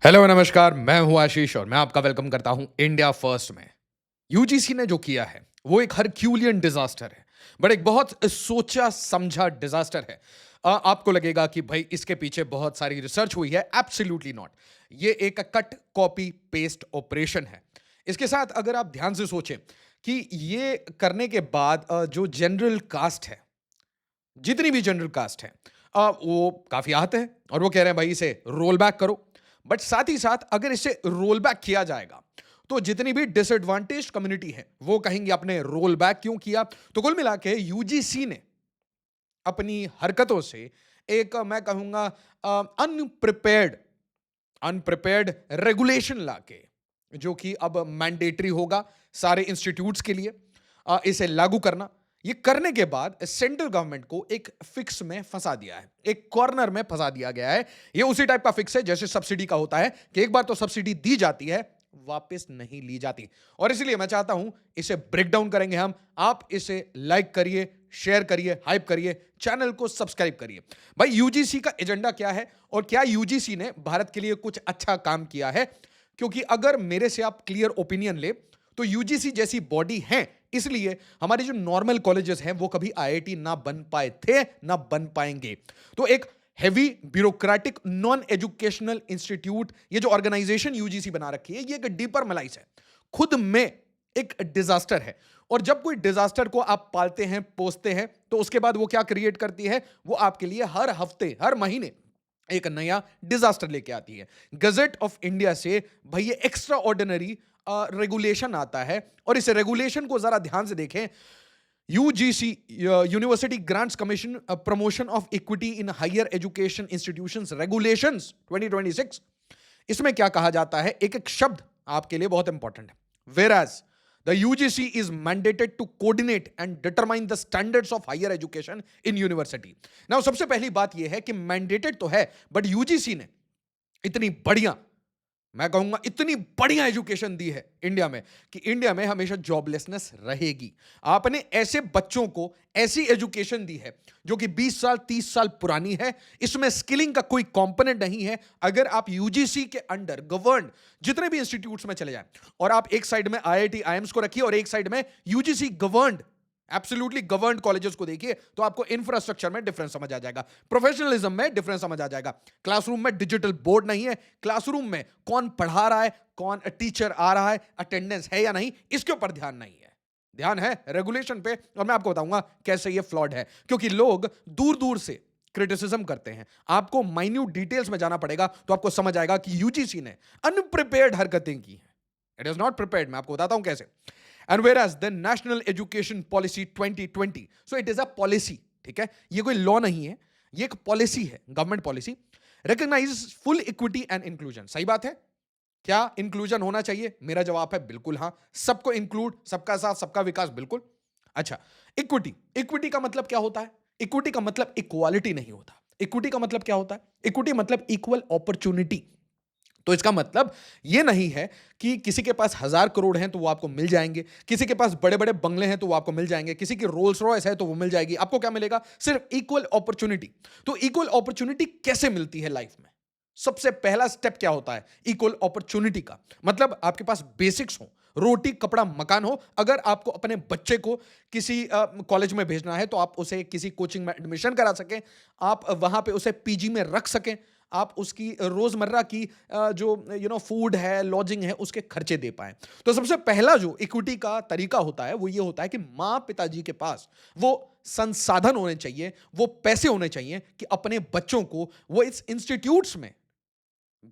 Hello नमस्कार, मैं हूं आशीष और मैं आपका वेलकम करता हूं इंडिया फर्स्ट में। यूजीसी ने जो किया है वो एक हरक्यूलियन डिजास्टर है, बट एक बहुत सोचा समझा डिजास्टर है। आपको लगेगा कि भाई इसके पीछे बहुत सारी रिसर्च हुई है। Absolutely not. ये एक कट कॉपी पेस्ट ऑपरेशन है। इसके साथ अगर आप ध्यान से सोचें कि ये करने के बाद जो जनरल कास्ट है, जितनी भी जनरल कास्ट है, वो काफी आहत है और वो कह रहे हैं भाई इसे रोल बैक करो। बट साथ ही साथ अगर इसे रोल बैक किया जाएगा तो जितनी भी डिसएडवांटेज कम्युनिटी है वो कहेंगे आपने रोल बैक क्यों किया। तो कुल मिला के यूजीसी ने अपनी हरकतों से एक मैं कहूंगा अनप्रिपेयर्ड अनप्रिपेयर्ड रेगुलेशन लाके, जो कि अब मैंडेटरी होगा सारे इंस्टीट्यूट्स के लिए, इसे लागू करना। ये करने के बाद सेंट्रल गवर्नमेंट को एक फिक्स में फंसा दिया है, एक कॉर्नर में फंसा दिया गया है। ये उसी टाइप का फिक्स है जैसे सब्सिडी का होता है कि एक बार तो सब्सिडी दी जाती है, वापस नहीं ली जाती। और इसलिए मैं चाहता हूं इसे ब्रेक डाउन करेंगे हम। आप इसे लाइक करिए, शेयर करिए, हाइप करिए, चैनल को सब्सक्राइब करिए। भाई यूजीसी का एजेंडा क्या है और क्या यूजीसी ने भारत के लिए कुछ अच्छा काम किया है? क्योंकि अगर मेरे से आप क्लियर ओपिनियन ले तो यूजीसी जैसी बॉडी है, इसलिए हमारे जो नॉर्मल कॉलेजेस हैं वो कभी आईआईटी ना बन पाए थे, ना बन पाएंगे। तो एक heavy bureaucratic non educational institute, ये जो ऑर्गेनाइजेशन यूजीसी बना रखी है, ये एक डीपर मलाइस है, खुद में एक डिजास्टर है। और जब कोई डिजास्टर को आप पालते हैं, पोसते हैं, तो उसके बाद वो क्या क्रिएट करती है? वो आपके लिए हर हफ्ते, हर महीने एक नया डिजास्टर लेके आती है। गजट ऑफ इंडिया से भाई ये एक्स्ट्रा ऑर्डिनरी रेगुलेशन आता है। और इस रेगुलेशन को जरा ध्यान से देखें। UGC, university grants commission promotion of equity in higher education institutions regulations 2026। इसमें क्या कहा जाता है? एक एक शब्द आपके लिए बहुत इंपॉर्टेंट है। Whereas the UGC is mandated to coordinate and determine the standards of higher education in university. Now सबसे पहली बात यह है कि mandated तो है, but UGC ने इतनी बढ़िया, मैं कहूंगा इतनी बढ़िया एजुकेशन दी है इंडिया में कि इंडिया में हमेशा जॉबलेसनेस रहेगी। आपने ऐसे बच्चों को ऐसी एजुकेशन दी है जो कि 20 साल 30 साल पुरानी है, इसमें स्किलिंग का कोई कंपोनेंट नहीं है। अगर आप यूजीसी के अंडर गवर्न जितने भी इंस्टीट्यूट्स में चले जाएं और आप एक साइड में आईआईटी आईएम्स को रखिए और एक साइड में UGC governed, absolutely governed colleges को देखिए, तो आपको इंफ्रास्ट्रक्चर में डिफरेंस समझ आ जाएगा, प्रोफेशनलिज्म में डिफरेंस समझ आ जाएगा। क्लासरूम में डिजिटल बोर्ड नहीं है, क्लासरूम में कौन पढ़ा रहा है, कौन टीचर आ रहा है, अटेंडेंस है या नहीं, इसके ऊपर ध्यान नहीं है। ध्यान है रेगुलेशन पे। और मैं आपको बताऊंगा कैसे ये फ्लॉड है, क्योंकि लोग दूर दूर से क्रिटिसिज्म करते हैं। आपको माइन्यूट डिटेल्स में जाना पड़ेगा तो आपको समझ आएगा कि यूजीसी ने अनप्रिपेयर्ड हरकतें की हैं। It is not prepared. मैं आपको बताता हूं कैसे। And whereas the national education policy 2020, so it is a policy, ठीक है, ये कोई लॉ नहीं है, ये एक पॉलिसी है, government policy. Recognise full equity and inclusion. सही बात है। क्या इंक्लूजन होना चाहिए? मेरा जवाब है बिल्कुल हाँ। सबको इंक्लूड, सबका साथ सबका विकास, बिल्कुल। अच्छा, इक्विटी, इक्विटी का मतलब क्या होता है? इक्विटी का मतलब इक्वालिटी नहीं होता। इक्विटी का मतलब क्या होता है? इक्विटी मतलब इक्वल अपॉर्चुनिटी। तो इसका मतलब यह नहीं है कि किसी के पास 1000 करोड़ हैं तो वो आपको मिल जाएंगे, किसी के पास बड़े बड़े बंगले हैं तो वो आपको मिल जाएंगे, किसी की रोल्स रॉयस है तो वो मिल जाएगी। आपको क्या मिलेगा? सिर्फ इक्वल अपॉर्चुनिटी। तो इक्वल अपॉर्चुनिटी कैसे मिलती है लाइफ में? सबसे पहला स्टेप क्या होता है इक्वल अपॉर्चुनिटी का? मतलब आपके पास बेसिक्स हो, रोटी कपड़ा मकान हो। अगर आपको अपने बच्चे को किसी कॉलेज में भेजना है तो आप उसे किसी कोचिंग में एडमिशन करा सकें, आप वहां पे उसे पीजी में रख सकें, आप उसकी रोजमर्रा की जो फूड है, लॉजिंग है, उसके खर्चे दे पाए। तो सबसे पहला जो इक्विटी का तरीका होता है वो ये होता है कि मां पिताजी के पास वो संसाधन होने चाहिए, वो पैसे होने चाहिए कि अपने बच्चों को वो इस इंस्टीट्यूट्स में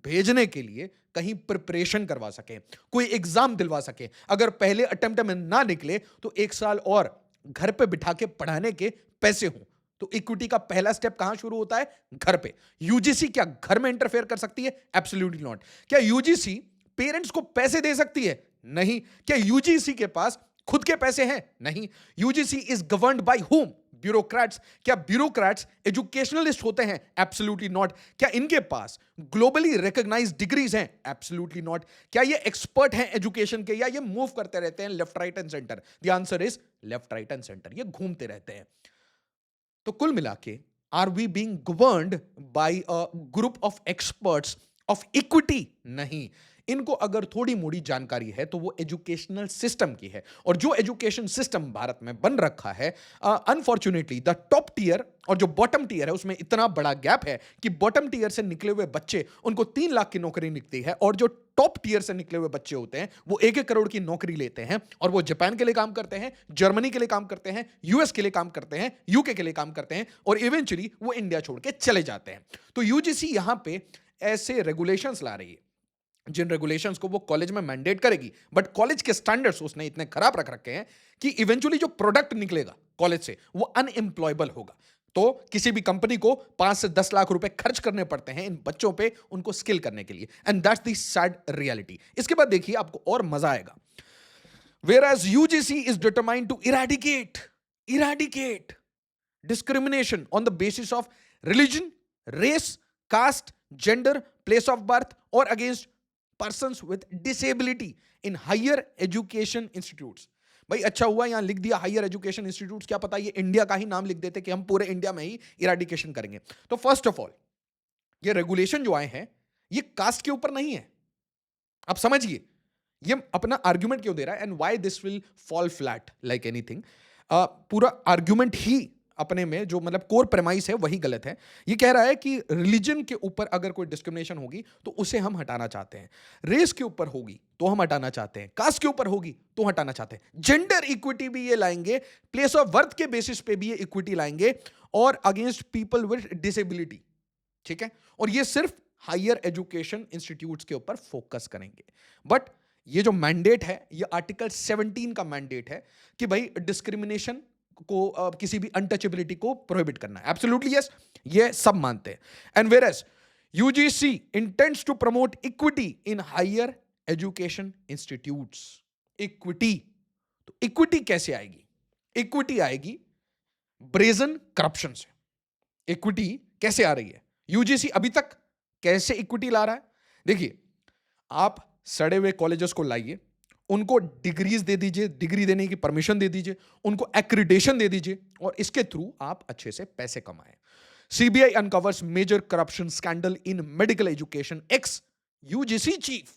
भेजने के लिए कहीं प्रिपरेशन करवा सके, कोई एग्जाम दिलवा सके। अगर पहले अटेम्प्ट में ना निकले तो 1 साल और घर पे बिठा के पढ़ाने के पैसे हों। तो इक्विटी का पहला स्टेप कहां शुरू होता है? घर पे। यूजीसी क्या घर में इंटरफेयर कर सकती है? Absolutely not. क्या यूजीसी पेरेंट्स को पैसे दे सकती है? नहीं। क्या यूजीसी के पास खुद के पैसे हैं? नहीं। UGC is governed by whom? Bureaucrats. क्या ब्यूरोक्रेट्स एजुकेशनलिस्ट होते हैं? Absolutely not. क्या इनके पास ग्लोबली रिकॉग्नाइज्ड डिग्रीज हैं? Absolutely not. क्या ये एक्सपर्ट हैं एजुकेशन के, या ये मूव करते रहते हैं left right and centre? The answer is left right and centre. ये घूमते रहते हैं। तो कुल मिला के are we being governed by a group of experts of equity नहीं। इनको अगर थोड़ी मोड़ी जानकारी है तो वो एजुकेशनल सिस्टम की है, और जो एजुकेशन सिस्टम भारत में बन रखा है, अनफॉर्चुनेटली द टॉप टीयर और जो बॉटम टीयर है उसमें इतना बड़ा गैप है कि बॉटम टीयर से निकले हुए बच्चे, उनको 3 लाख की नौकरी निकलती है, और जो टॉप टीयर से निकले हुए बच्चे होते हैं वो 1-1 करोड़ की नौकरी लेते हैं, और वो जापान के लिए काम करते हैं, जर्मनी के लिए काम करते हैं, यूएस के लिए काम करते हैं, यूके के लिए काम करते हैं, और इवेंचुअली वो इंडिया छोड़ के चले जाते हैं। तो यूजीसी यहां पे ऐसे रेगुलेशंस ला रही है जिन रेगुलेशंस को वो कॉलेज में मैंडेट करेगी, बट कॉलेज के स्टैंडर्ड्स उसने इतने खराब रख रखे हैं कि इवेंचुअली जो प्रोडक्ट निकलेगा कॉलेज से वो अनएम्प्लॉयबल होगा। तो किसी भी कंपनी को 5 से 10 लाख रुपए खर्च करने पड़ते हैं इन बच्चों पे उनको स्किल करने के लिए, and that's the sad reality. इसके बाद देखिए आपको और मजा आएगा। Whereas UGC is determined to eradicate discrimination on the basis of religion, race, caste, gender, place of birth, or against persons with disability in higher education institutes। भाई अच्छा हुआ यहां लिख दिया हायर एजुकेशन इंस्टीट्यूट्स, क्या पता ये इंडिया का ही नाम लिख देते कि हम पूरे इंडिया में ही इराडिकेशन करेंगे। तो फर्स्ट ऑफ ऑल ये रेगुलेशन जो आए हैं ये कास्ट के ऊपर नहीं है, आप समझिए ये अपना आर्ग्यूमेंट क्यों दे रहा है, and why this will fall flat like anything. पूरा आर्ग्यूमेंट ही अपने में जो मतलब कोर प्रेमाइस है वही गलत है। ये कह रहा है कि रिलीजन के ऊपर अगर कोई डिस्क्रिमिनेशन होगी तो उसे हम हटाना चाहते हैं, रेस के ऊपर होगी तो हम हटाना चाहते हैं, कास्ट के ऊपर होगी तो हटाना चाहते हैं, जेंडर इक्विटी भी ये लाएंगे, प्लेस ऑफ बर्थ के बेसिस पे भी ये इक्विटी लाएंगे, और अगेंस्ट पीपल विद डिसेबिलिटी। ठीक है, और ये सिर्फ हायर एजुकेशन इंस्टीट्यूट्स के ऊपर फोकस करेंगे। बट ये जो मैंडेट है ये आर्टिकल 17 का मैंडेट है कि भाई डिस्क्रिमिनेशन को किसी भी अनटचेबिलिटी को प्रोहिबिट करना है। एब्सोल्युटली यस, ये सब मानते हैं। And whereas UGC intends to promote equity in higher education institutes. Equity, तो इक्विटी कैसे आएगी? इक्विटी आएगी ब्रेजन करप्शन से। इक्विटी कैसे आ रही है? यूजीसी अभी तक कैसे इक्विटी ला रहा है? देखिए, आप सड़े हुए कॉलेजेस को लाइए, उनको डिग्रीज दे दीजिए, डिग्री देने की परमिशन दे दीजिए, उनको एक्रीडेशन दे दीजिए, और इसके थ्रू आप अच्छे से पैसे कमाएं। CBI uncovers major corruption scandal in medical education, ex UGC chief,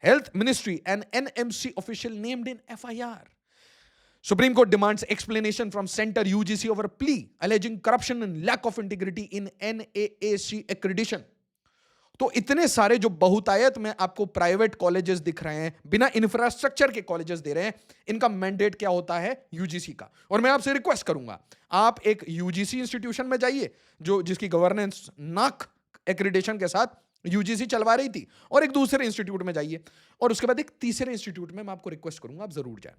health ministry and NMC official named in FIR. Supreme Court demands explanation from Center UGC over plea alleging corruption and lack of integrity in NAAC accreditation। तो इतने सारे जो बहुतायत में आपको private colleges दिख रहे हैं, बिना इंफ्रास्ट्रक्चर के कॉलेजेस दे रहे हैं, इनका मैंडेट क्या होता है? यूजीसी का। और मैं आपसे रिक्वेस्ट करूंगा, आप एक यूजीसी इंस्टीट्यूशन में जाइए जो जिसकी गवर्नेंस नाक एक्रेडिटेशन के साथ यूजीसी चलवा रही थी, और एक दूसरे इंस्टीट्यूट में जाइए, और उसके बाद एक तीसरे इंस्टीट्यूट में मैं आपको रिक्वेस्ट करूंगा आप जरूर जाएं।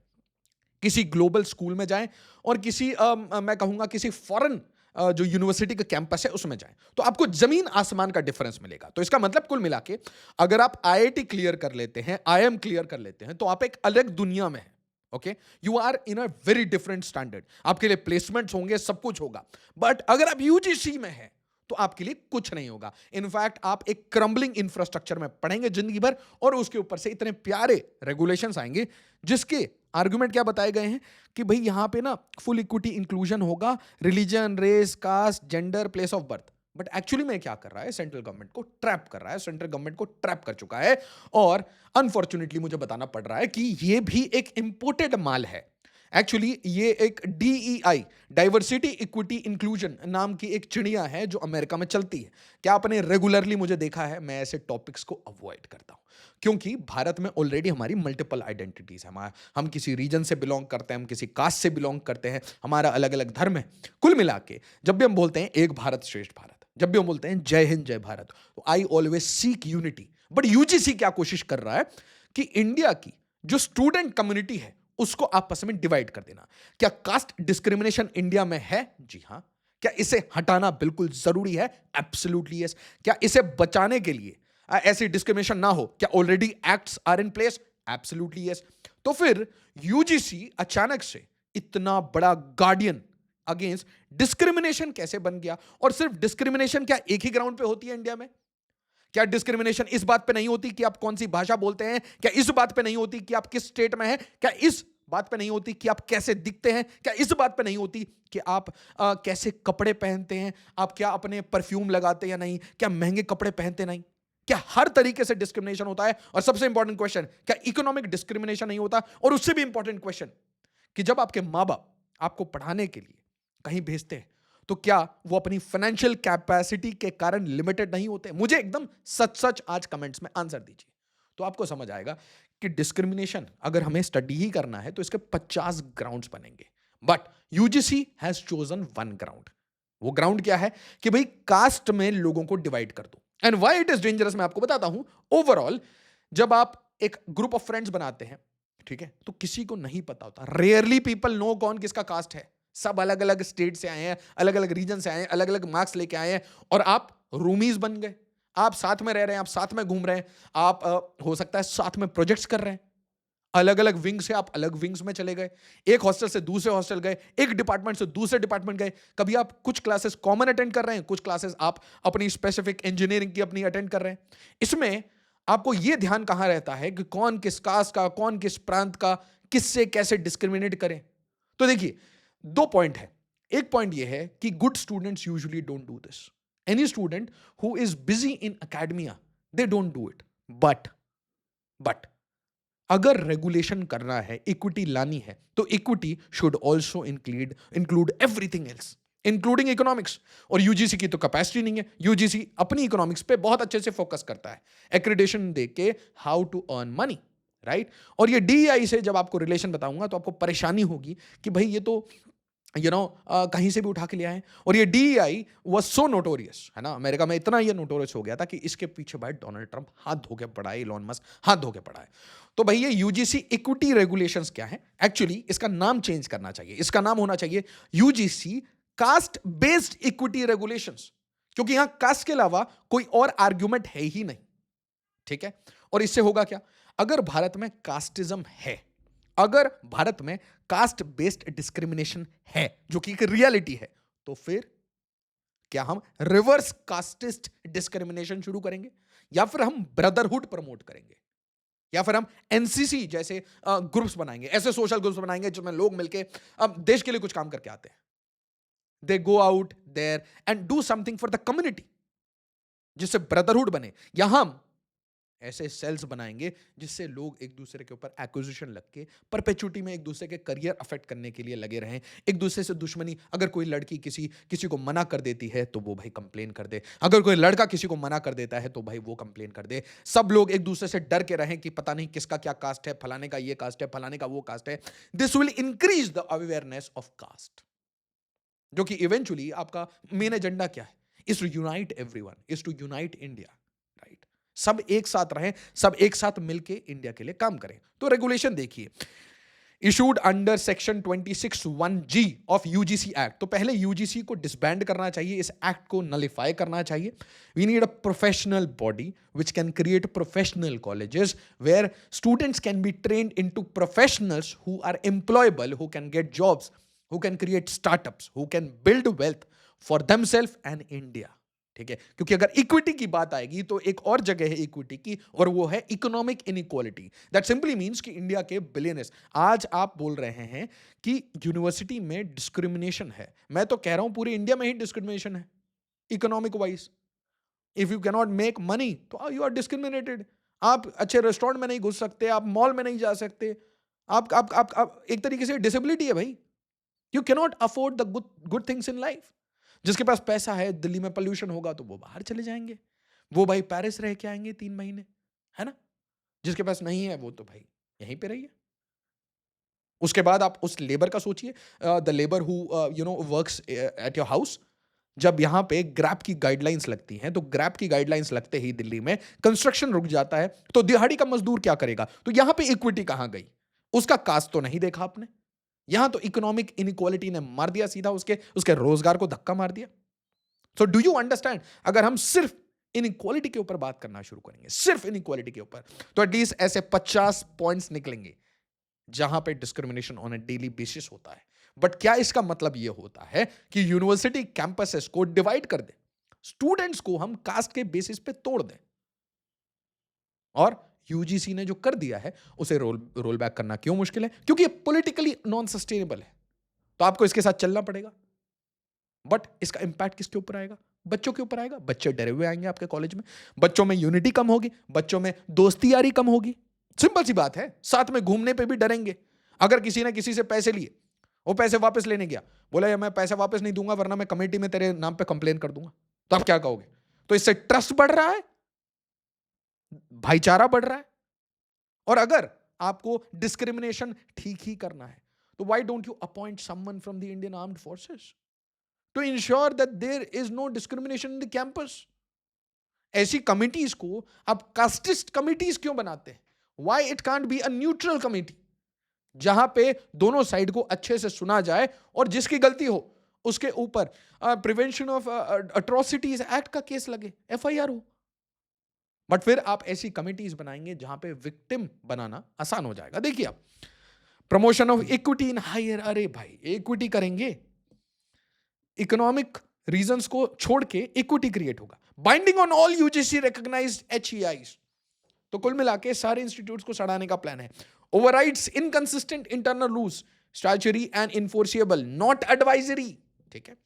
किसी ग्लोबल स्कूल में जाएं, और किसी मैं कहूंगा किसी फॉरेन जो यूनिवर्सिटी का कैंपस है उसमें जाएं, तो आपको जमीन आसमान का डिफरेंस मिलेगा। तो इसका मतलब कुल मिला के अगर आप आईआईटी क्लियर कर लेते हैं, आईएम क्लियर कर लेते हैं, तो आप एक अलग दुनिया में हैं। Okay, you are in a very different standard. आपके लिए प्लेसमेंट्स होंगे, सब कुछ होगा। बट अगर आप यूजीसी में हैं तो आपके लिए कुछ नहीं होगा। इनफैक्ट आप एक क्रम्बलिंग इंफ्रास्ट्रक्चर में पढ़ेंगे जिंदगी भर, और उसके ऊपर से इतने प्यारे रेगुलेशंस आएंगे जिसके आर्गुमेंट क्या बताए गए हैं कि भाई यहां पे ना फुल इक्विटी इंक्लूजन होगा, religion, race, caste, gender, place of birth. But actually में क्या कर रहा है? सेंट्रल गवर्नमेंट को ट्रैप कर रहा है, सेंट्रल गवर्नमेंट को ट्रैप कर चुका है, और अनफॉर्चुनेटली मुझे बताना पड़ रहा है कि ये भी एक इंपोर्टेड माल है। एक्चुअली ये एक DEI, डाइवर्सिटी इक्विटी इंक्लूजन नाम की एक चिड़िया है जो अमेरिका में चलती है। क्या आपने रेगुलरली मुझे देखा है मैं ऐसे टॉपिक्स को अवॉइड करता हूं, क्योंकि भारत में ऑलरेडी हमारी मल्टीपल आइडेंटिटीज है। हम किसी रीजन से बिलोंग करते हैं, हम किसी कास्ट से बिलोंग करते हैं, हमारा अलग अलग धर्म है। कुल मिला के जब भी हम बोलते हैं एक भारत श्रेष्ठ भारत, जब भी हम बोलते हैं जय हिंद जय भारत, तो I always seek unity. But UGC क्या कोशिश कर रहा है कि इंडिया की जो स्टूडेंट कम्युनिटी है उसको आपस में डिवाइड कर देना। क्या कास्ट डिस्क्रिमिनेशन इंडिया में है? जी हां। क्या इसे हटाना बिल्कुल जरूरी है? Absolutely yes. क्या इसे बचाने के लिए ऐसी डिस्क्रिमिनेशन ना हो, क्या already acts are in place? Absolutely yes. तो फिर यूजीसी अचानक से इतना बड़ा गार्डियन अगेंस्ट डिस्क्रिमिनेशन कैसे बन गया? और सिर्फ डिस्क्रिमिनेशन क्या एक ही ग्राउंड पे होती है इंडिया में? क्या डिस्क्रिमिनेशन इस बात पे नहीं होती कि आप कौन सी भाषा बोलते हैं? क्या इस बात पे नहीं होती कि आप किस स्टेट में हैं? क्या इस बात पे नहीं होती कि आप कैसे दिखते हैं? क्या इस बात पे नहीं होती कि आप कैसे कपड़े पहनते हैं? आप क्या अपने परफ्यूम लगाते हैं या नहीं? क्या महंगे कपड़े पहनते नहीं? क्या हर तरीके से डिस्क्रिमिनेशन होता है? और सबसे इंपॉर्टेंट क्वेश्चन, क्या इकोनॉमिक डिस्क्रिमिनेशन नहीं होता? और उससे भी इंपॉर्टेंट क्वेश्चन कि जब आपके माँ बाप आपको पढ़ाने के लिए कहीं भेजते हैं, तो क्या वो अपनी फाइनेंशियल कैपेसिटी के कारण लिमिटेड नहीं होते? मुझे एकदम सच सच आज कमेंट्स में आंसर दीजिए, तो आपको समझ आएगा कि डिस्क्रिमिनेशन अगर हमें स्टडी ही करना है तो इसके 50 ग्राउंड्स बनेंगे, but UGC has chosen one ground. वो ग्राउंड क्या है कि भाई कास्ट में लोगों को डिवाइड कर दो। And why it is dangerous मैं आपको बताता हूं। ओवरऑल जब आप एक ग्रुप ऑफ फ्रेंड्स बनाते हैं, ठीक है, तो किसी को नहीं पता होता, रेयरली पीपल नो कौन किसका कास्ट है। सब अलग अलग स्टेट से आए हैं, अलग अलग रीजन से आए हैं, अलग अलग मार्क्स लेके आए हैं, और आप रूमीज बन गए। आप साथ में रह रहे हैं, आप साथ में घूम रहे हैं, आप हो सकता है साथ में प्रोजेक्ट्स कर रहे हैं। अलग अलग विंग से आप अलग विंग्स में चले गए, एक हॉस्टल से दूसरे हॉस्टल गए, एक डिपार्टमेंट से दूसरे डिपार्टमेंट गए। कभी आप कुछ क्लासेस कॉमन अटेंड कर रहे हैं, कुछ क्लासेस आप अपनी स्पेसिफिक इंजीनियरिंग की अपनी अटेंड कर रहे हैं। इसमें आपको यह ध्यान कहां रहता है कि कौन किस कास्ट का, कौन किस प्रांत का, किससे कैसे डिस्क्रिमिनेट करें। तो देखिए, दो पॉइंट है। एक पॉइंट यह है कि good students usually don't do this. Any student who is busy in academia, they don't do it. But अगर रेगुलेशन करना है, इक्विटी लानी है, तो equity should also include everything else, including economics. और यूजीसी की तो कैपेसिटी नहीं है। यूजीसी अपनी इकोनॉमिक्स पे बहुत अच्छे से फोकस करता है, एक्रेडिटेशन देके how to earn money, right. और ये डीईआई से जब आपको रिलेशन बताऊंगा तो आपको परेशानी होगी कि भाई ये तो कहीं से भी उठा के ले आए। और ये डीईआई वाज सो नोटोरियस, है ना, अमेरिका में इतना ये नोटोरियस हो गया था कि इसके पीछे भाई डोनाल्ड ट्रंप हाथ धो के पड़ा है, इलॉन मस्क हाथ धो के पड़ा है। तो भाई ये यूजीसी इक्विटी रेगुलेशंस क्या है? एक्चुअली इसका नाम चेंज करना चाहिए। इसका नाम होना चाहिए UGC caste based equity regulations, क्योंकि यहां कास्ट के अलावा कोई और आर्ग्यूमेंट है ही नहीं, ठीक है। और इससे होगा क्या? अगर भारत में कास्टिज्म है, अगर भारत में कास्ट बेस्ड डिस्क्रिमिनेशन है, जो कि एक रियलिटी है, तो फिर क्या हम रिवर्स कास्टिस्ट डिस्क्रिमिनेशन शुरू करेंगे, या फिर हम ब्रदरहुड प्रमोट करेंगे, या फिर हम एनसीसी जैसे ग्रुप्स बनाएंगे, ऐसे सोशल ग्रुप्स बनाएंगे जिसमें लोग मिलके देश के लिए कुछ काम करके आते हैं। They go out there and do something for the community, जिससे ब्रदरहुड बने। या हम ऐसे सेल्स बनाएंगे जिससे लोग एक दूसरे के ऊपर एक्विजिशन लग के परपेचुटी में एक दूसरे के करियर अफेक्ट करने के लिए लगे रहें, एक दूसरे से दुश्मनी। अगर कोई लड़की किसी किसी को मना कर देती है तो वो भाई कंप्लेन कर दे, अगर कोई लड़का किसी को मना कर देता है तो भाई वो कंप्लेन कर दे। सब लोग एक दूसरे से डर के रहें कि पता नहीं किसका क्या कास्ट है, फलाने का ये कास्ट है, फलाने का वो कास्ट है। This will increase the awareness of caste, जो कि इवेंचुअली आपका मेन एजेंडा क्या है? Is to unite everyone, is to unite India, right. सब एक साथ रहें, सब एक साथ मिलके इंडिया के लिए काम करें। तो रेगुलेशन देखिए, issued under section 26(1)G of UGC act. तो पहले यूजीसी को डिसबैंड करना चाहिए, इस एक्ट को नलिफाई करना चाहिए। We need a professional body which can create professional colleges where students can be trained into professionals who are employable, who can get jobs, who can create startups, who can build wealth for themselves and India, ठीक है। क्योंकि अगर equity की बात आएगी तो एक और जगह है इक्विटी की, और वो है economic inequality. That simply means कि इंडिया के बिलियनर्स, आज आप बोल रहे हैं कि यूनिवर्सिटी में डिस्क्रिमिनेशन है। मैं तो कह रहा हूं पूरे इंडिया में ही डिस्क्रिमिनेशन है economic wise. If you cannot make money तो यू आर डिस्क्रिमिनेटेड। आप अच्छे रेस्टोरेंट में नहीं घुस सकते, आप मॉल में नहीं जा सकते, आप एक तरीके से डिसेबिलिटी है भाई। You cannot afford the good things in life. जिसके पास पैसा है, दिल्ली में पोल्यूशन होगा तो वो बाहर चले जाएंगे, वो भाई पेरिस रह के आएंगे 3 महीने, है ना। जिसके पास नहीं है वो तो भाई यहीं पे रहिए। उसके बाद आप उस लेबर का सोचिए, the labour who works at your house. जब यहां पे ग्रैब की गाइडलाइंस लगती हैं, तो ग्रैब की गाइडलाइंस लगते ही दिल्ली में कंस्ट्रक्शन रुक जाता है, तो दिहाड़ी का मजदूर क्या करेगा? तो यहां पे इक्विटी कहां गई? उसका कास्ट तो नहीं देखा आपने। यहां तो इकोनॉमिक इनइक्वालिटी ने मार दिया सीधा, उसके उसके रोजगार को धक्का मार दिया। So do you understand? अगर हम सिर्फ इनइक्वालिटी के ऊपर बात करना शुरू करेंगे, सिर्फ इनइक्वालिटी के ऊपर, तो एटलीस्ट ऐसे 50 पॉइंट्स निकलेंगे जहां पे discrimination on a daily basis होता है। बट क्या इसका मतलब यह होता है कि यूनिवर्सिटी कैंपसेस को डिवाइड कर दे, स्टूडेंट्स को हम कास्ट के बेसिस पे तोड़ दें? और यूजीसी ने जो कर दिया है उसे रोल बैक करना क्यों मुश्किल है? क्योंकि ये पॉलिटिकली नॉन सस्टेनेबल है। तो आपको इसके साथ चलना पड़ेगा। बट इसका इंपैक्ट किसके ऊपर आएगा? बच्चों के ऊपर आएगा, बच्चे डरे हुए आएंगे आपके कॉलेज में, बच्चों में यूनिटी कम होगी, बच्चों में दोस्ती यारी कम होगी। सिंपल सी बात है। साथ में घूमने पे भी डरेंगे। अगर किसी ने किसी से पैसे लिए, वो पैसे वापस लेने गया, बोला यार मैं पैसे वापस नहीं दूंगा वरना मैं कमेटी में तेरे नाम पे कंप्लेन कर दूंगा, तो आप क्या कहोगे? तो इससे ट्रस्ट बढ़ रहा है, भाईचारा बढ़ रहा है। और अगर आपको डिस्क्रिमिनेशन ठीक ही करना है, तो why don't you appoint someone from the Indian armed forces to ensure that there is no discrimination in the campus? ऐसी कमिटीज को आप कास्टिस्ट कमिटीज क्यों बनाते हैं? Why it can't be a neutral committee जहां पे दोनों साइड को अच्छे से सुना जाए और जिसकी गलती हो उसके ऊपर प्रिवेंशन ऑफ अट्रोसिटीज एक्ट का केस लगे, एफआईआर हो। बट फिर आप ऐसी कमिटीज बनाएंगे जहां पे विक्टिम बनाना आसान हो जाएगा। देखिए आप, promotion of equity in higher, अरे भाई इक्विटी करेंगे, इकोनॉमिक रीजंस को छोड़ के इक्विटी क्रिएट होगा। Binding on all UGC recognised HEIs, तो कुल मिला के सारे इंस्टीट्यूट्स को सड़ाने का प्लान है। Overrides inconsistent internal rules, statutory and enforceable, not advisory. ठीक है,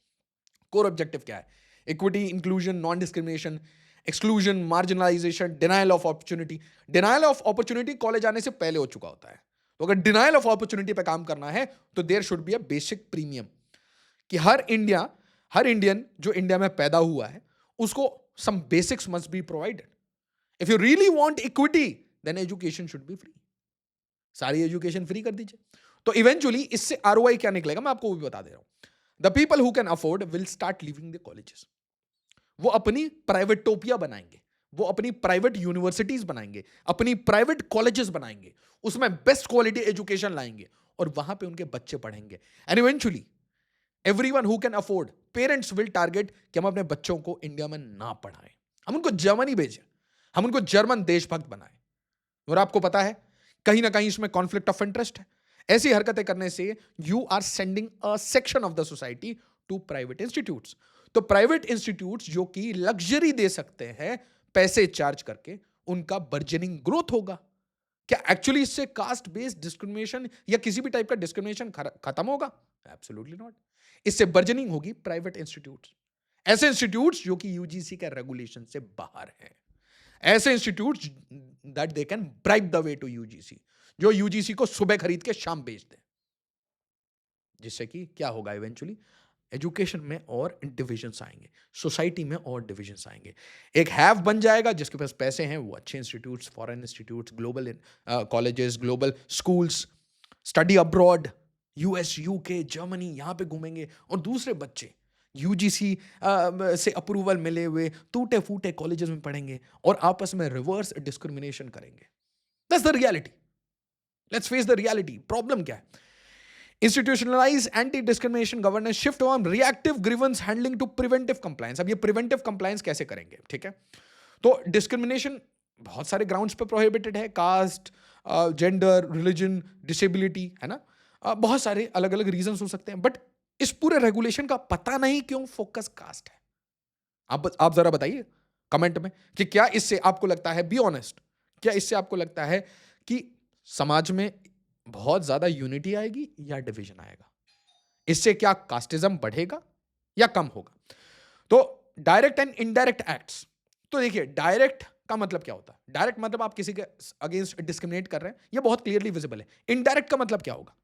कोर ऑब्जेक्टिव क्या है? Equity, inclusion, non discrimination, exclusion, marginalisation, denial of opportunity. Denial of opportunity college आने से पहले हो चुका होता है, तो अगर डिनाइल ऑफ अपॉर्चुनिटी पे काम करना है तो there should be a basic premium कि हर इंडियन जो इंडिया में पैदा हुआ है उसको some basics must be provided. If you really want equity then education should be free, सारी एजुकेशन फ्री कर दीजिए। तो इवेंचुअली इससे आरओआई क्या निकलेगा मैं आपको वो भी बता दे रहा हूं। The people who can afford will start living the colleges, वो अपनी प्राइवेट टोपिया बनाएंगे, वो अपनी प्राइवेट यूनिवर्सिटीज बनाएंगे, अपनी प्राइवेट कॉलेजेस बनाएंगे, उसमें बेस्ट क्वालिटी एजुकेशन लाएंगे और वहां पे उनके बच्चे पढ़ेंगे। And eventually everyone who can afford, parents will target कि हम अपने बच्चों को इंडिया में ना पढ़ाएं, हम उनको जर्मनी भेजें, हम उनको जर्मन देशभक्त बनाएं। और आपको पता है कहीं ना कहीं इसमें कॉन्फ्लिक्ट ऑफ इंटरेस्ट है। ऐसी हरकतें करने से you are sending a section of the society to private institutes. तो प्राइवेट इंस्टीट्यूट्स जो कि लग्जरी दे सकते हैं पैसे चार्ज करके, उनका बर्जनिंग ग्रोथ होगा। क्या एक्चुअली इससे कास्ट बेस्ड डिस्क्रिमिनेशन या किसी भी टाइप का डिस्क्रिमिनेशन खत्म होगा? Absolutely not. इससे बर्जनिंग होगी प्राइवेट इंस्टीट्यूट्स, ऐसे इंस्टीट्यूट्स जो कि यूजीसी के रेगुलेशन से बाहर हैं, ऐसे institutes that they can bribe the way to UGC, जो यूजीसी को सुबह खरीद के शाम बेच दे, जिससे कि क्या होगा इवेंचुअली एजुकेशन में और डिविजन्स आएंगे, सोसाइटी में और डिविजन्स आएंगे। एक हैव बन जाएगा जिसके पास पैसे हैं, वो अच्छे institutes, foreign institutes, global colleges, global schools, study abroad, US, UK, Germany, यहाँ पे घूमेंगे और दूसरे बच्चे यूजीसी से अप्रूवल मिले हुए टूटे फूटे कॉलेजेस में पढ़ेंगे और आपस में रिवर्स डिस्क्रिमिनेशन करेंगे। That's the reality. Let's face the reality. Problem क्या है? Institutionalise anti discrimination governance, shift from reactive grievance handling to preventive compliance. अब ये प्रिवेंटिव कंप्लायंस कैसे करेंगे? ठीक है, तो डिस्क्रिमिनेशन बहुत सारे ग्राउंड्स पे प्रोहिबिटेड है, कास्ट, जेंडर, रिलीजन, डिसेबिलिटी, है ना, बहुत सारे अलग अलग रीजंस हो सकते हैं। बट इस पूरे रेगुलेशन का पता नहीं क्यों फोकस कास्ट है। आप जरा बताइए कमेंट में कि क्या इससे आपको लगता है, बी ऑनेस्ट, क्या इससे आपको लगता है कि समाज में बहुत ज्यादा यूनिटी आएगी या डिवीजन आएगा? इससे क्या कास्टिज्म बढ़ेगा या कम होगा? तो डायरेक्ट एंड इनडायरेक्ट एक्ट्स, तो देखिए डायरेक्ट का मतलब क्या होता है? डायरेक्ट मतलब आप किसी के अगेंस्ट डिस्क्रिमिनेट कर रहे हैं, ये बहुत क्लियरली विजिबल है। इनडायरेक्ट का मतलब क्या होगा?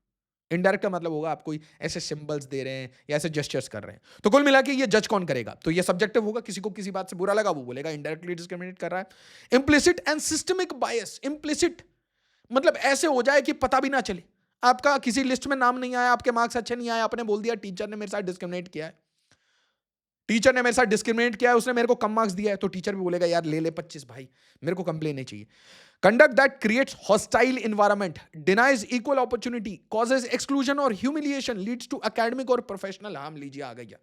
इनडायरेक्ट का मतलब होगा आप कोई ऐसे सिंबल्स दे रहे हैं या ऐसे जेस्चर्स कर रहे हैं। तो कुल मिला के ये जज कौन करेगा? तो ये सब्जेक्टिव होगा, किसी को किसी बात से बुरा लगा वो बोलेगा इनडायरेक्टली डिस्क्रिमिनेट कर रहा है। Implicit and systemic bias, implicit मतलब ऐसे हो जाए कि पता भी ना चले, आपका किसी लिस्ट में नाम नहीं आया, आपके मार्क्स अच्छे नहीं आए, आपने बोल दिया टीचर ने मेरे साथ डिस्क्रिमिनेट किया है, टीचर ने मेरे साथ डिस्क्रिमिनेट किया है, उसने मेरे को कम मार्क्स दिया है, तो टीचर भी बोलेगा यार ले 25 भाई, मेरे को कंप्लेन नहीं चाहिए। Conduct that creates hostile environment, denies equal opportunity, causes exclusion और ह्यूमिलिएशन, लीड्स टू एकेडमिक और प्रोफेशनल हार्म। लीजिए आ गया।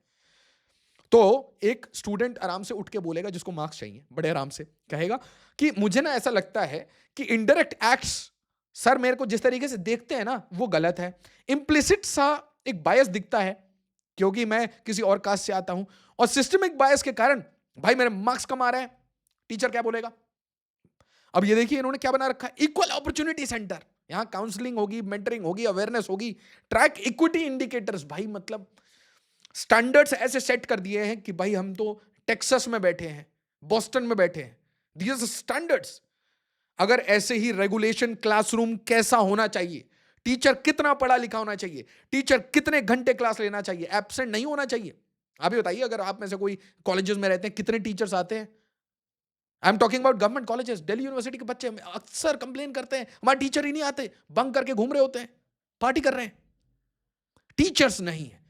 तो एक स्टूडेंट आराम से उठ के बोलेगा, जिसको मार्क्स चाहिए, बड़े आराम से कहेगा कि मुझे ना ऐसा लगता है कि इनडायरेक्ट एक्ट्स सर मेरे को जिस तरीके से देखते हैं ना वो गलत है। इम्प्लिसिट सा एक बायस दिखता है क्योंकि मैं किसी और कास्ट से आता हूं, और सिस्टमिक बायस के कारण भाई मेरे मार्क्स कम आ रहे हैं, टीचर क्या बोलेगा? अब ये देखिए इन्होंने क्या बना रखा है, इक्वल अपॉर्चुनिटी सेंटर। यहां काउंसलिंग होगी, मेंटरिंग होगी, अवेयरनेस होगी, ट्रैक इक्विटी इंडिकेटर्स। भाई मतलब स्टैंडर्ड्स ऐसे सेट कर दिए हैं कि भाई हम तो टेक्सास में बैठे हैं, बॉस्टन में बैठे हैं। These are standards. अगर ऐसे ही रेगुलेशन, क्लासरूम कैसा होना चाहिए, टीचर कितना पढ़ा लिखा होना चाहिए, टीचर कितने घंटे क्लास लेना चाहिए, एब्सेंट नहीं होना चाहिए। आप ही बताइए, अगर आप में से कोई कॉलेजेस में रहते हैं, कितने टीचर्स आते हैं? I am talking about government colleges. Delhi university के बच्चे अक्सर कंप्लेन करते हैं, हमारे टीचर ही नहीं आते, बंक करके घूम रहे होते हैं, पार्टी कर रहे हैं। टीचर्स नहीं है,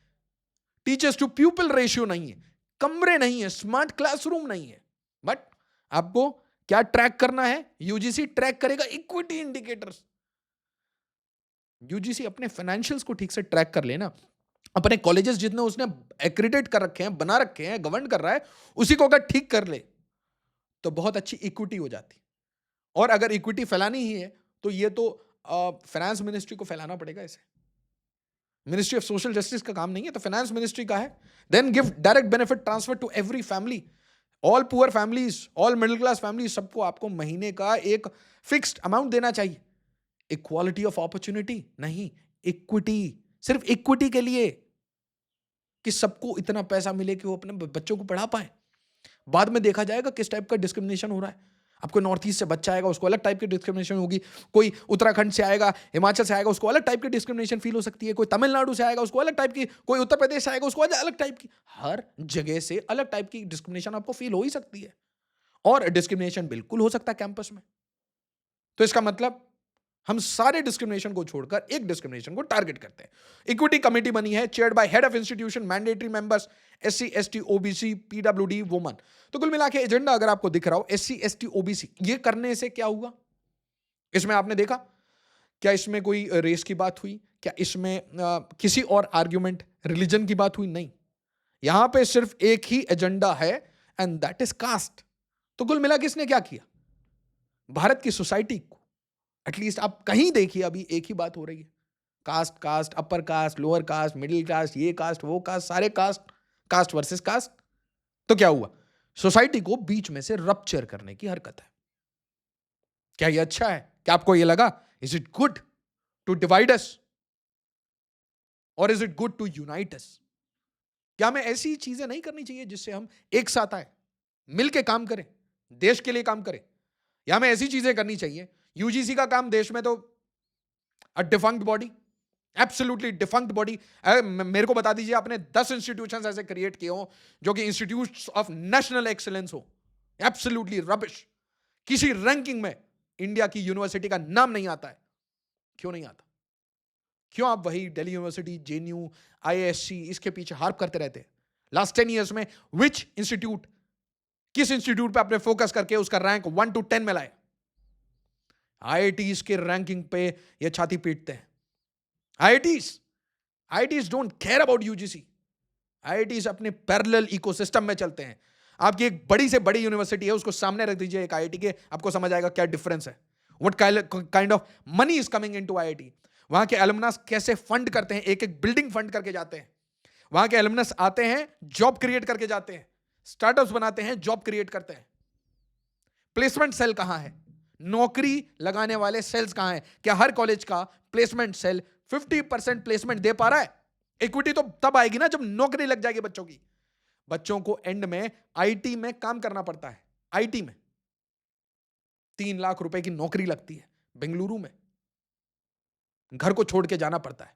टीचर्स टू प्यूपिल रेशियो नहीं है, कमरे नहीं है, स्मार्ट क्लासरूम नहीं है। बट आपको क्या ट्रैक करना है? यूजीसी ट्रैक करेगा इक्विटी इंडिकेटर्स। यूजीसी अपने फाइनेंशियल्स को ठीक से ट्रैक कर लेना, अपने कॉलेजेस जितने उसने एक्रेडिट कर रखे हैं, बना रखे हैं, गवर्न कर रहा है, उसी को अगर ठीक कर ले तो बहुत अच्छी इक्विटी हो जाती। और अगर इक्विटी फैलानी ही है तो ये तो फाइनेंस मिनिस्ट्री को फैलाना पड़ेगा। इसे मिनिस्ट्री ऑफ सोशल जस्टिस का काम नहीं है, तो फाइनेंस मिनिस्ट्री का है। Then give direct benefit transfer to every family, all poor families, all middle class family, सबको आपको महीने का एक फिक्स्ड अमाउंट देना चाहिए। इक्वालिटी ऑफ अपॉर्चुनिटी नहीं, इक्विटी, सिर्फ इक्विटी के लिए कि सबको इतना पैसा मिले कि वो अपने बच्चों को पढ़ा पाए। बाद में देखा जाएगा किस टाइप का डिस्क्रिमिनेशन हो रहा है। आपको नॉर्थ ईस्ट से बच्चा आएगा, उसको अलग टाइप की डिस्क्रिमिनेशन होगी। कोई उत्तराखंड से आएगा, हिमाचल से आएगा, उसको अलग टाइप की डिस्क्रिमिनेशन फील हो सकती है। कोई तमिलनाडु से आएगा, उसको अलग टाइप की, कोई उत्तर प्रदेश से आएगा, उसको अलग टाइप की। हर जगह से अलग टाइप की डिस्क्रिमिनेशन आपको फील हो ही सकती है। और डिस्क्रिमिनेशन बिल्कुल हो सकता है कैंपस में। तो इसका मतलब हम सारे डिस्क्रिमिनेशन को छोड़कर एक डिस्क्रिमिनेशन को टारगेट करते हैं। इक्विटी कमेटी बनी है, chaired by head of institution, mandatory members SC, ST, OBC, PWD, woman. तो कुल मिला के एजेंडा अगर आपको दिख रहा हो, एससी, एसटी, ओबीसी, ये करने से क्या हुआ? इसमें आपने देखा क्या इसमें कोई रेस की बात हुई? क्या इसमें किसी और आर्ग्यूमेंट, रिलीजन की बात हुई? नहीं, यहां पे सिर्फ एक ही एजेंडा है, एंड दैट इज कास्ट। तो कुल मिला के इसने क्या किया? भारत की सोसाइटी को, एटलीस्ट आप कहीं देखिए अभी एक ही बात हो रही है, caste, caste, upper caste, lower caste, middle caste, ये कास्ट, वो कास्ट, सारे कास्ट, कास्ट वर्सेस कास्ट। तो क्या हुआ? सोसाइटी को बीच में से रप्चर करने की हरकत है। क्या ये अच्छा है? क्या आपको ये लगा? Is it good to divide us और is it good to unite us? क्या हमें ऐसी चीजें नहीं करनी चाहिए जिससे हम एक साथ आए, मिलके काम करें, देश के लिए काम करें? या हमें ऐसी चीजें करनी चाहिए? यूजीसी का काम देश में तो a defunct body, absolutely defunct body. मेरे को बता दीजिए आपने 10 इंस्टीट्यूशंस ऐसे क्रिएट किए हो जो कि इंस्टीट्यूट्स ऑफ नेशनल एक्सीलेंस हो। Absolutely rubbish. किसी रैंकिंग में इंडिया की यूनिवर्सिटी का नाम नहीं आता है। क्यों नहीं आता? क्यों आप वही दिल्ली यूनिवर्सिटी, जेएनयू, आईआईएससी, इसके पीछे हार्प करते रहते हैं? लास्ट 10 ईयर्स में विच इंस्टीट्यूट, किस इंस्टीट्यूट पे आपने फोकस करके उसका रैंक 1 to 10 में लाए? आईआईटीज के रैंकिंग पे ये छाती पीटते हैं। IITs don't care about UGC. IITs अपने पैरेलल इकोसिस्टम में चलते हैं। आपकी एक बड़ी से बड़ी यूनिवर्सिटी है, उसको सामने रख दीजिए एक आईआईटी के, आपको समझ आएगा क्या डिफरेंस है। What kind of money is coming into IIT. वहां के एलुमनस कैसे फंड करते हैं, एक एक बिल्डिंग फंड करके जाते हैं। वहां के एलुमनस आते हैं, जॉब क्रिएट करके जाते हैं, स्टार्टअप्स बनाते हैं, जॉब क्रिएट करते हैं। प्लेसमेंट सेल कहां है? नौकरी लगाने वाले सेल्स कहां है? क्या हर कॉलेज का प्लेसमेंट सेल 50% प्लेसमेंट दे पा रहा है? इक्विटी तो तब आएगी ना जब नौकरी लग जाएगी बच्चों की। बच्चों को एंड में आईटी में काम करना पड़ता है। आईटी में 3 लाख रुपए की नौकरी लगती है बेंगलुरु में। घर को छोड़ के जाना पड़ता है,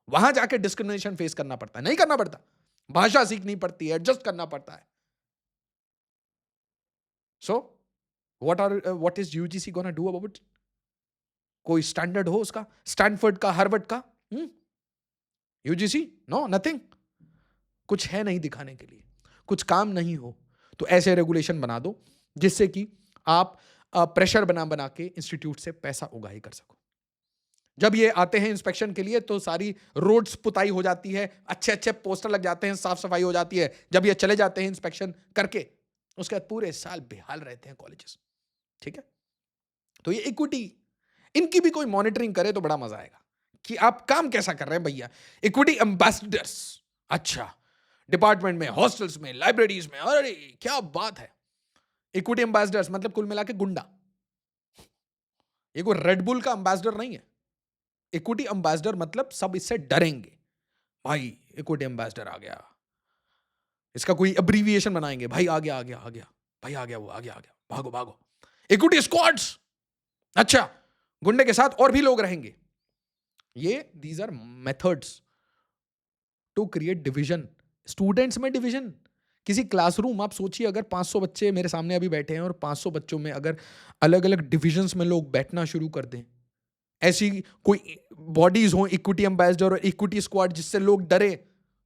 वहां जाके डिस्क्रिमिनेशन फेस करना पड़ता है। नहीं करना पड़ता, भाषा सीखनी पड़ती है, एडजस्ट करना पड़ता है। So what is UGC gonna do about? कोई स्टैंडर्ड हो उसका, स्टैनफोर्ड का, हार्वर्ड का? UGC no, nothing. कुछ है नहीं दिखाने के लिए, कुछ काम नहीं हो तो ऐसे रेगुलेशन बना दो जिससे कि आप प्रेशर बना बना के इंस्टीट्यूट से पैसा उगाही कर सको। जब ये आते हैं इंस्पेक्शन के लिए तो सारी रोड्स पुताई हो जाती है, अच्छे अच्छे पोस्टर लग जाते हैं, साफ सफाई हो जाती है। जब ये चले जाते हैं इंस्पेक्शन करके, उसके बाद पूरे साल बेहाल रहते हैं कॉलेजेस। ठीक है, तो ये इक्विटी, इनकी भी कोई मॉनिटरिंग करे तो बड़ा मजा आएगा कि आप काम कैसा कर रहे हैं भैया। इक्विटी एम्बेसडर्स, अच्छा, डिपार्टमेंट में, हॉस्टल्स में, लाइब्रेरीज में, अरे क्या बात है। इक्विटी एम्बेसडर्स मतलब कुल मिला के गुंडा। ये कोई रेडबुल का एम्बेसडर नहीं है। इक्विटी एम्बेसडर मतलब सब इससे डरेंगे, भाई इक्विटी एम्बेसडर आ गया, इसका कोई अब्रीविएशन बनाएंगे, भाई आ गया आ गया आ गया, भाई आ गया, वो आ गया आ गया, भागो भागो, इक्विटी स्क्वाड्स। अच्छा, गुंडे के साथ और भी लोग रहेंगे। ये these are methods to create division, students में डिवीजन। किसी क्लासरूम, आप सोचिए अगर 500 बच्चे मेरे सामने अभी बैठे हैं और 500 बच्चों में अगर अलग अलग डिविजन्स में लोग बैठना शुरू कर दें, ऐसी कोई बॉडीज हो, इक्विटी एम्बेसडर और इक्विटी स्क्वाड, जिससे लोग डरे,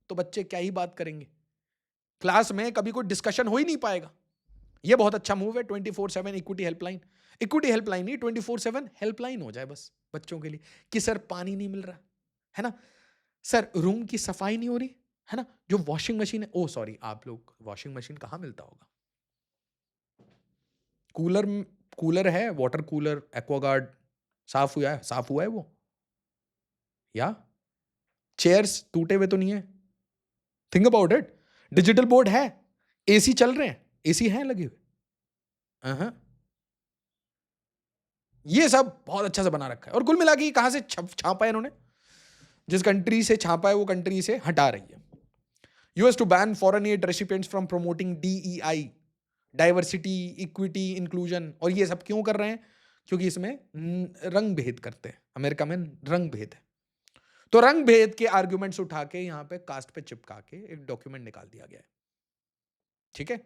तो बच्चे क्या ही बात करेंगे। क्लास में कभी कोई डिस्कशन हो ही नहीं पाएगा। ये बहुत अच्छा मूव है 24/7 इक्विटी हेल्पलाइन। इक्विटी हेल्पलाइन नहीं, 24/7 हेल्पलाइन हो जाए बस बच्चों के लिए, कि सर पानी नहीं मिल रहा है ना, सर रूम की सफाई नहीं हो रही है ना, जो वॉशिंग मशीन है, ओ सॉरी आप लोग वॉशिंग मशीन कहां मिलता होगा, कूलर, कूलर है, वाटर कूलर, एक्वागार्ड साफ हुआ है वो, या चेयर्स टूटे हुए तो नहीं है, think about it. Digital board है, एसी चल रहे हैं, एसी हैं लगे हुए, ये सब बहुत अच्छा से बना रखा है। और कुल मिला के कहां से छापा है इन्होंने, जिस कंट्री से छापा है वो कंट्री से हटा रही है। US to ban foreign aid recipients from promoting DEI, diversity, equity, inclusion. और ये सब क्यों कर रहे हैं, क्योंकि इसमें रंग भेद करते हैं, अमेरिका में रंग भेद है, तो रंग भेद के आर्ग्यूमेंट्स उठा के यहां पे कास्ट पे चिपका के एक डॉक्यूमेंट निकाल दिया गया है, ठीक है।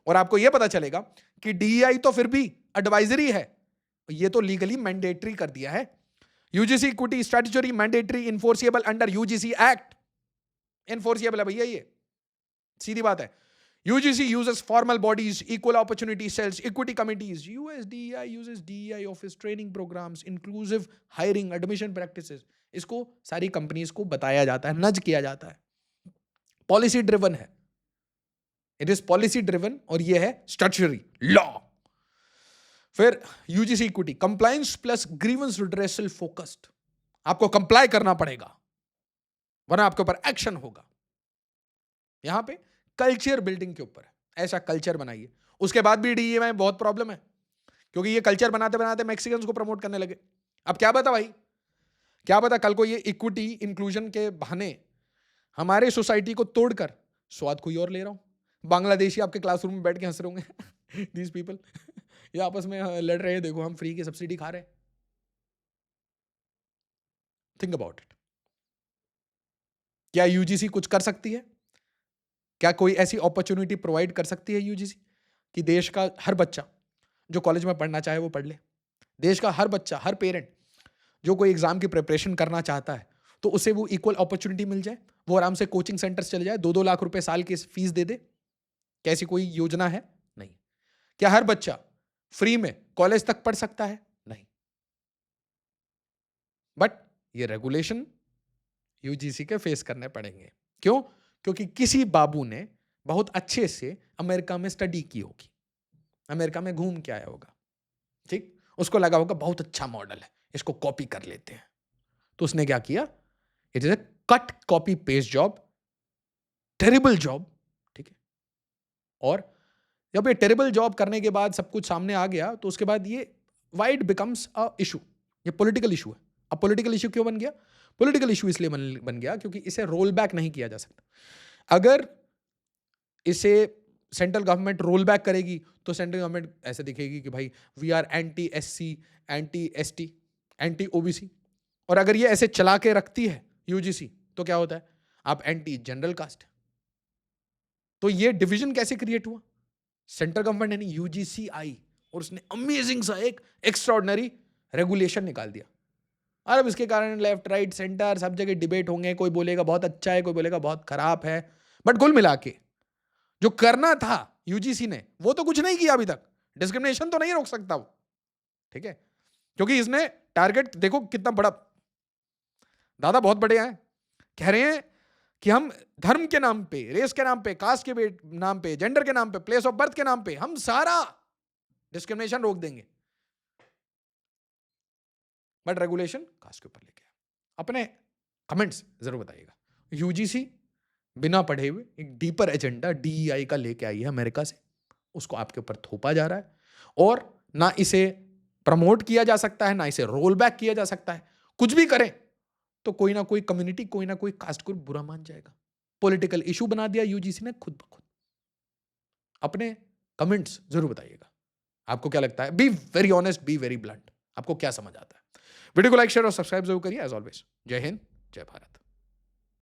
और आपको यह पता चलेगा कि डीईआई तो फिर भी एडवाइजरी है, ये तो लीगली मैंडेटरी कर दिया है। UGC equity strategy mandatory enforceable under UGC act, enforceable है भैया, ये सीधी बात है। UGC uses formal bodies, equal opportunity cells, equity committees. USDEI uses DEI office training programs, inclusive hiring, admission practices. इसको सारी कंपनीज को बताया जाता है, नज किया जाता है, पॉलिसी ड्रिवन है, इट इज पॉलिसी ड्रिवन, और ये है स्टैट्यूटरी लॉ। फिर UGC equity compliance plus grievance redressal focused, आपको कंप्लाई करना पड़ेगा वरना आपके ऊपर एक्शन होगा। यहां पे कल्चर बिल्डिंग के ऊपर है, ऐसा कल्चर बनाइए। उसके बाद भी डीईए में बहुत प्रॉब्लम है, क्योंकि ये कल्चर बनाते बनाते मैक्सिकन्स को प्रमोट करने लगे। अब क्या पता भाई, क्या पता कल को ये इक्विटी इंक्लूजन के बहाने हमारे सोसाइटी को तोड़कर स्वाद कोई और ले रहा हूं। बांग्लादेशी आपके क्लासरूम में बैठ के हंस रहे होंगे दीज पीपल, ये आपस में लड़ रहे हैं, देखो हम फ्री की सब्सिडी खा रहे हैं। Think about it. क्या यूजीसी कुछ कर सकती है? क्या कोई ऐसी अपॉर्चुनिटी प्रोवाइड कर सकती है यूजीसी कि देश का हर बच्चा जो कॉलेज में पढ़ना चाहे वो पढ़ ले, देश का हर बच्चा, हर पेरेंट जो कोई एग्जाम की प्रिपरेशन करना चाहता है तो उसे वो इक्वल अपॉर्चुनिटी मिल जाए, वो आराम से कोचिंग सेंटर्स चले जाए, 2-2 लाख रुपए साल की फीस दे दे? क्या ऐसी कोई योजना है? नहीं। क्या हर बच्चा फ्री में कॉलेज तक पढ़ सकता है? नहीं। बट ये रेगुलेशन यूजीसी के फेस करने पड़ेंगे। क्यों? क्योंकि किसी बाबू ने बहुत अच्छे से अमेरिका में स्टडी की होगी, अमेरिका में घूम के आया होगा, ठीक, उसको लगा होगा बहुत अच्छा मॉडल है, इसको कॉपी कर लेते हैं, तो उसने क्या किया, it is a cut copy paste job, terrible job, ठीक है। और जब ये टेरिबल जॉब करने के बाद सब कुछ सामने आ गया, तो उसके बाद ये वाइड बिकम्स अ इशू, ये पॉलिटिकल इशू है। अब पॉलिटिकल इशू क्यों बन गया? पॉलिटिकल इशू इसलिए बन गया क्योंकि इसे रोल बैक नहीं किया जा सकता। अगर इसे सेंट्रल गवर्नमेंट रोल बैक करेगी तो सेंट्रल गवर्नमेंट ऐसे दिखेगी कि भाई we are anti SC, anti ST, anti OBC. और अगर ये ऐसे चला के रखती है यूजीसी, तो क्या होता है, आप एंटी जनरल कास्ट। तो ये डिवीजन कैसे क्रिएट हुआ? सेंट्रल गवर्नमेंट यानी यूजीसी आई और उसने अमेजिंग सा एक एक्स्ट्राऑर्डिनरी रेगुलेशन निकाल दिया। और अब इसके कारण लेफ्ट राइट सेंटर सब जगह डिबेट होंगे, कोई बोलेगा बहुत अच्छा है, कोई बोलेगा बहुत खराब है, बट कुल मिला के जो करना था यूजीसी ने वो तो कुछ नहीं किया अभी तक। डिस्क्रिमिनेशन तो नहीं रोक सकता वो, ठीक है, क्योंकि इसने टारगेट देखो कितना बड़ा, दादा बहुत बड़े हैं, कह रहे हैं कि हम धर्म के नाम पे, रेस के नाम पे, कास्ट के नाम पे, जेंडर के नाम पे, प्लेस ऑफ बर्थ के नाम पे हम सारा डिस्क्रिमिनेशन रोक देंगे। बट रेगुलेशन कास्ट के ऊपर लेके आया। अपने कमेंट्स जरूर बताइएगा। यूजीसी बिना पढ़े हुए एक डीपर एजेंडा डीईआई का लेके आई है अमेरिका से, उसको आपके ऊपर थोपा जा रहा है, और ना इसे प्रमोट किया जा सकता है, ना इसे रोल बैक किया जा सकता है। कुछ भी करें तो कोई ना कोई कम्युनिटी, कोई ना कोई कास्ट ग्रुप बुरा मान जाएगा। पॉलिटिकल इशू बना दिया यूजीसी ने खुद ब खुद। अपने कमेंट्स जरूर बताइएगा। आपको क्या लगता है? Be very honest, be very blunt. आपको क्या समझ आता है? वीडियो को लाइक, शेयर और सब्सक्राइब जरूर करिए। एज ऑलवेज, जय हिंद, जय भारत।